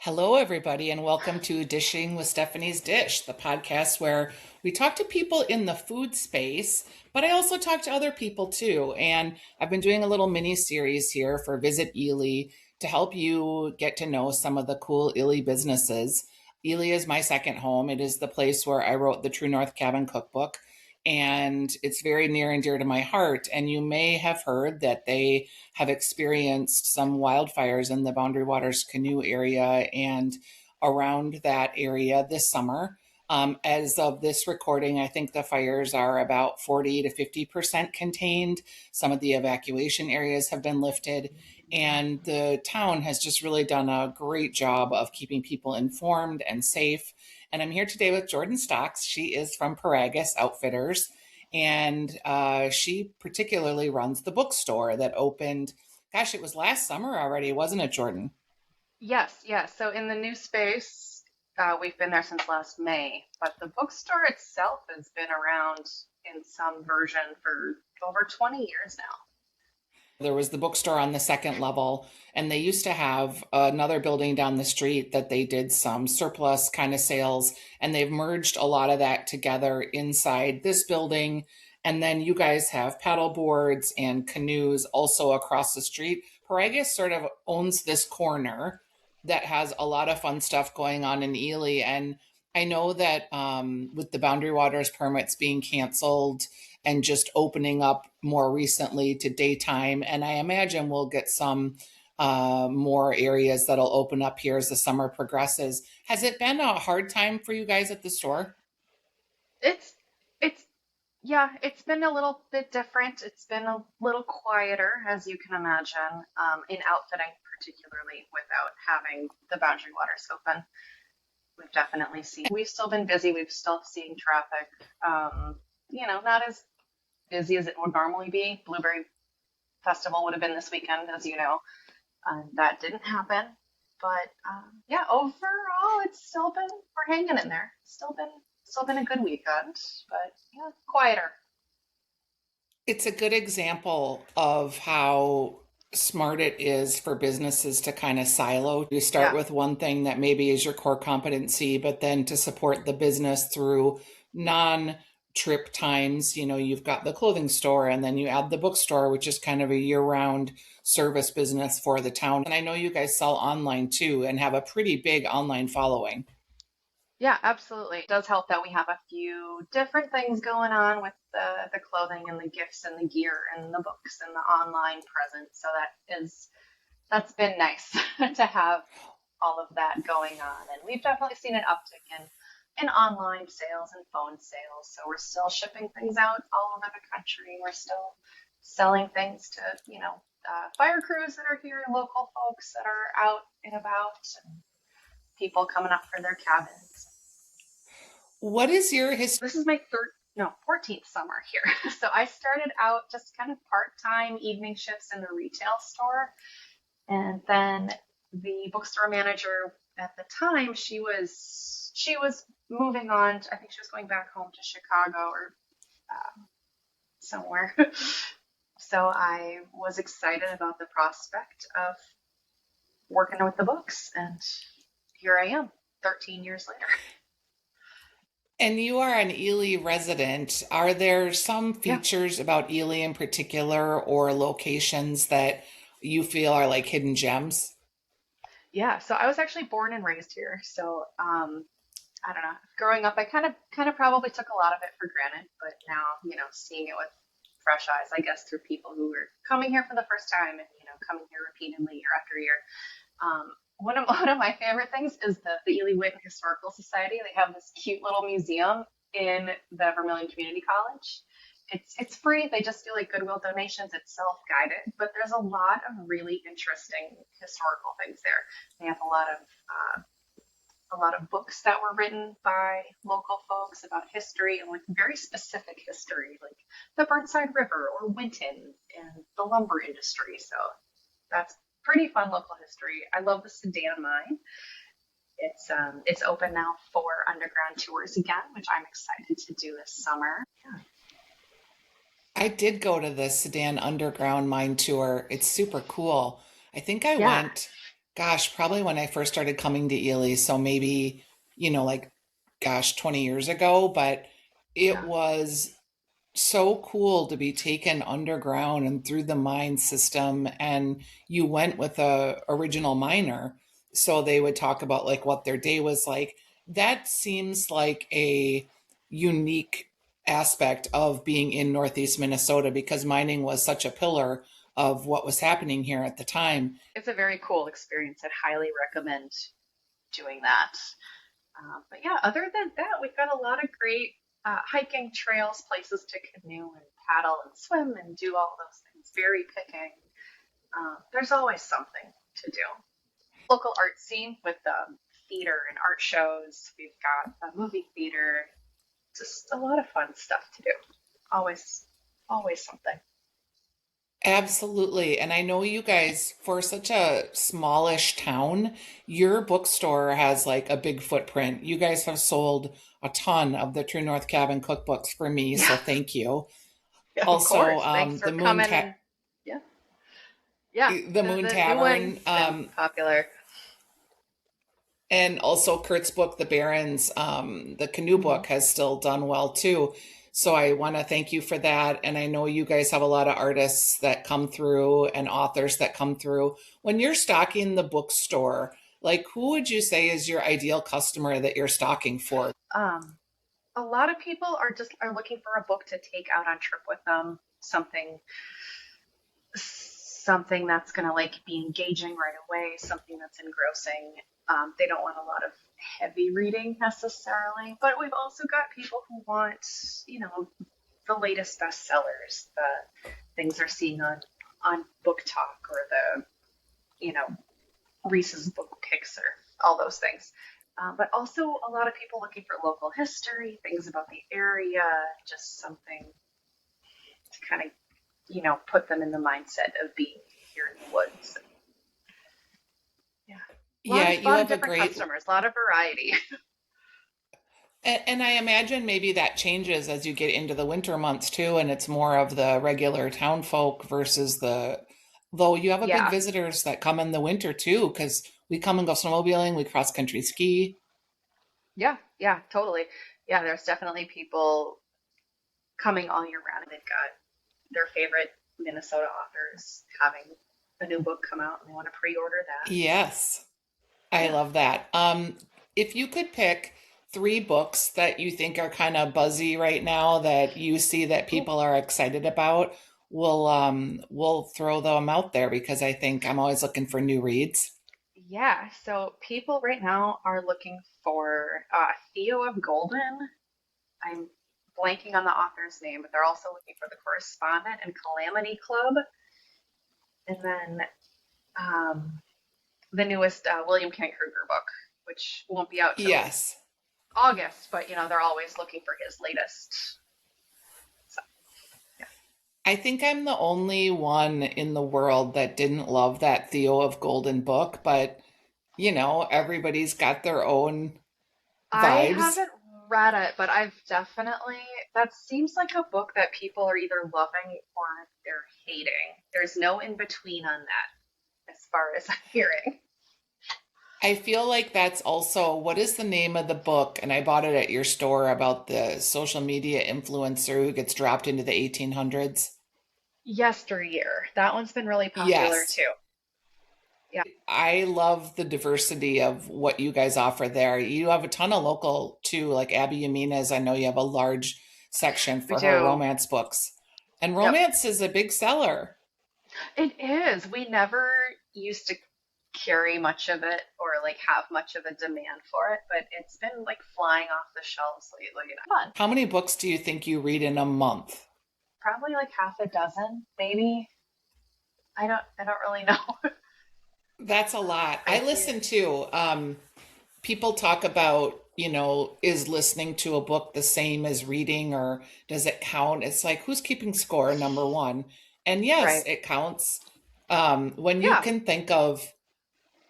Hello, everybody, and welcome to Dishing with Stephanie's Dish, the podcast where we talk to people in the food space, but I also talk to other people too. And I've been doing a little mini series here for Visit Ely to help you get to know some of the cool Ely businesses. Ely is my second home. It is the place where I wrote the True North Cabin Cookbook, and it's very near and dear to my heart. And you may have heard that they have experienced some wildfires in the Boundary Waters canoe area and around that area this summer. As of this recording, I think the fires are about 40 to 50% contained. Some of the evacuation areas have been lifted, and the town has just really done a great job of keeping people informed and safe. And I'm here today with Jordyn Stocks. She is from Paragus Outfitters, and she particularly runs the bookstore that opened, gosh, it was last summer already, wasn't it, Jordyn? Yes, yes. So in the new space, we've been there since last May, but the bookstore itself has been around in some version for over 20 years now. There was the bookstore on the second level, and they used to have another building down the street that they did some surplus kind of sales, and they've merged a lot of that together inside this building. And then you guys have paddle boards and canoes also across the street. Paragus sort of owns this corner that has a lot of fun stuff going on in Ely. And I know that with the Boundary Waters permits being canceled, and just opening up more recently to daytime. And I imagine we'll get some more areas that'll open up here as the summer progresses. Has it been a hard time for you guys at the store? It's it's yeah, it's been a little bit different. It's been a little quieter, as you can imagine, in outfitting, particularly without having the Boundary Waters open. We've still been busy. We've still seen traffic. Not as busy as it would normally be. Blueberry Festival would have been this weekend, as you know. That didn't happen. But yeah, overall, it's still been, we're hanging in there. Still been a good weekend, but yeah, quieter. It's a good example of how smart it is for businesses to kind of silo. You start Yeah, with one thing that maybe is your core competency, but then to support the business through non trip times, you've got the clothing store and then you add the bookstore, which is kind of a year round service business for the town. And I know you guys sell online too and have a pretty big online following. yeah, absolutely. It does help that we have a few different things going on with the clothing and the gifts and the gear and the books and the online presence. So that's been nice to have all of that going on. And we've definitely seen an uptick in online sales and phone sales. So we're still shipping things out all over the country. We're still selling things to, fire crews that are here, local folks that are out and about, and people coming up for their cabins. What is your history? This is my 14th summer here. So I started out just kind of part-time evening shifts in the retail store. And then the bookstore manager at the time, she was moving on. I think she was going back home to Chicago or somewhere. So I was excited about the prospect of working with the books, and here I am, 13 years later. And you are an Ely resident. Are there some Yeah, features about Ely in particular or locations that you feel are like hidden gems? yeah. So I was actually born and raised here. So I don't know. Growing up, I kind of probably took a lot of it for granted, but now, seeing it with fresh eyes, I guess, through people who were coming here for the first time and, coming here repeatedly year after year. One of my favorite things is the Ely Witten Historical Society. They have this cute little museum in the Vermilion Community College. It's free. They just do like Goodwill donations. It's self-guided, but there's a lot of really interesting historical things there. They have a lot of books that were written by local folks about history and like very specific history, like the Burnside River or Winton and the lumber industry. So that's pretty fun local history. I love the Sedan Mine. It's open now for underground tours again, which I'm excited to do this summer. Yeah. I did go to the Sedan Underground Mine Tour. It's super cool. I think I Yeah. went, gosh, probably when I first started coming to Ely. So maybe, like, gosh, 20 years ago. But it Yeah. was so cool to be taken underground and through the mine system. And you went with a original miner. So they would talk about like what their day was like. That seems like a unique aspect of being in Northeast Minnesota because mining was such a pillar of what was happening here at the time. It's a very cool experience. I'd highly recommend doing that. But yeah, other than that, we've got a lot of great hiking trails, places to canoe and paddle and swim and do all those things. Berry picking. There's always something to do. Local art scene with theater and art shows. We've got a movie theater. Just a lot of fun stuff to do. Always, always something. Absolutely. And I know you guys, for such a smallish town, your bookstore has like a big footprint. You guys have sold a ton of the True North Cabin cookbooks for me, so Yeah, thank you. yeah, of Also, course. Thanks for the Moon coming. Yeah, yeah. the Moon The new one's Tavern, been popular. and also Kurt's book, The Barrens, the canoe Hmm. book has still done well too. So I want to thank you for that. And I know you guys have a lot of artists that come through and authors that come through. When you're stocking the bookstore, like who would you say is your ideal customer that you're stocking for? Um, a lot of people are looking for a book to take out on trip with them. Something that's going to like be engaging right away, something that's engrossing. They don't want a lot of heavy reading necessarily, but we've also got people who want, you know, the latest bestsellers, the things they're seeing on Book Talk or the, you know, Reese's book picks or all those things. But also a lot of people looking for local history, things about the area, just something to kind of, you know, put them in the mindset of being here in the woods. Yeah, Yeah, you lot of have a different great, customers, a lot of variety. and I imagine maybe that changes as you get into the winter months too, and it's more of the regular town folk versus though you have a big Yeah, visitors that come in the winter too, because we come and go snowmobiling, we cross country ski. yeah, yeah, totally. Yeah, there's definitely people coming all year round. They've got their favorite Minnesota authors having a new book come out and they want to pre-order that. Yes, I Yeah. love that. If you could pick three books that you think are kind of buzzy right now that you see that Ooh, people are excited about, we'll throw them out there because I think I'm always looking for new reads. yeah, so people right now are looking for Theo of Golden. I'm blanking on the author's name, but they're also looking for The Correspondent and Calamity Club. And then um, the newest William Kent Kruger book, which won't be out till Yes. August, but you know, they're always looking for his latest. So, yeah. I think I'm the only one in the world that didn't love that Theo of Golden book, but everybody's got their own I vibes. haven't read it, but I've definitely, that seems like a book that people are either loving or they're hating. There's no in between on that, as far as I'm hearing. I feel like that's also what is the name of the book? And I bought it at your store about the social media influencer who gets dropped into the 1800s. Yesteryear. That one's been really popular Yes. too. Yeah, I love the diversity of what you guys offer there. You have a ton of local too, like Abby Yamina's. I know you have a large section we for her do. romance books. And Yep. romance is a big seller. It is. We never used to carry much of it or like have much of a demand for it, but it's been like flying off the shelves lately and fun. How many books do you think you read in a month? Probably like half a dozen, maybe. I don't really know. That's a lot. I I do. listen to people talk about, is listening to a book the same as reading or does it count? It's like, who's keeping score, number one? And yes, Right. it counts. When you Yeah. can think of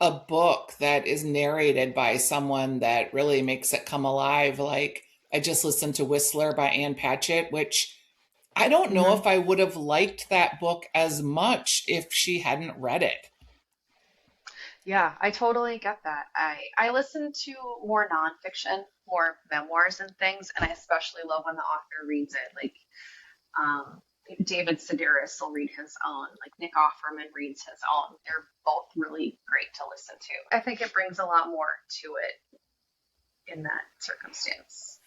a book that is narrated by someone that really makes it come alive, like I just listened to Whistler by Ann Patchett, which I don't know Hmm. if I would have liked that book as much if she hadn't read it. Yeah, I totally get that. I listen to more nonfiction, more memoirs and things, and I especially love when the author reads it. Like um, David Sedaris will read his own, like Nick Offerman reads his own. They're both really great to listen to. I think it brings a lot more to it in that circumstance.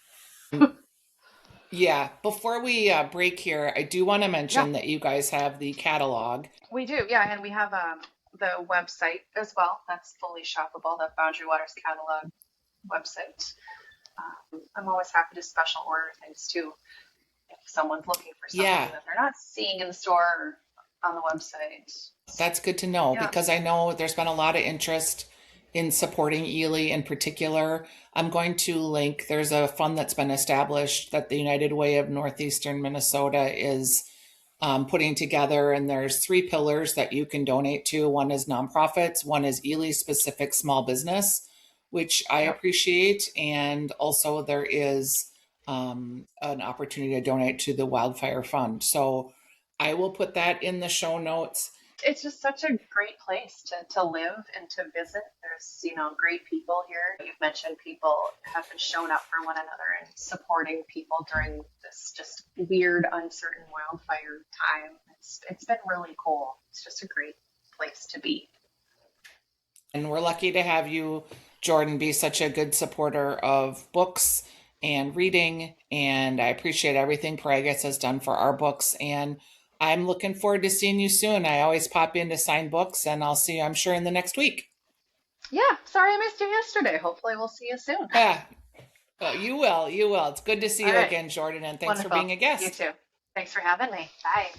Yeah, before we break here, I do want to Yeah, mention that you guys have the catalog. we do. Yeah, and we have the website as well. That's fully shoppable. The Boundary Waters catalog website. I'm always happy to special order things too. If someone's looking for something Yeah, that they're not seeing in the store or on the website. that's good to know Yeah, because I know there's been a lot of interest in supporting Ely in particular. I'm going to link, there's a fund that's been established that the United Way of Northeastern Minnesota is putting together, and there's three pillars that you can donate to. One is nonprofits, one is Ely specific small business, which I yep. appreciate, and also there is an opportunity to donate to the Wildfire Fund. So I will put that in the show notes. It's just such a great place to live and to visit. There's, great people here. You've mentioned people have been showing up for one another and supporting people during this just weird, uncertain wildfire time. It's been really cool. It's just a great place to be. And we're lucky to have you, Jordyn, be such a good supporter of books and reading. And I appreciate everything Paragus has done for our books. And I'm looking forward to seeing you soon. I always pop in to sign books, and I'll see you, I'm sure, in the next week. Yeah, sorry I missed you yesterday. Hopefully we'll see you soon. Yeah, you will. You will. It's good to see All you right, again, Jordyn, and thanks for wonderful. being a You guest. too. Thanks for having me. Bye.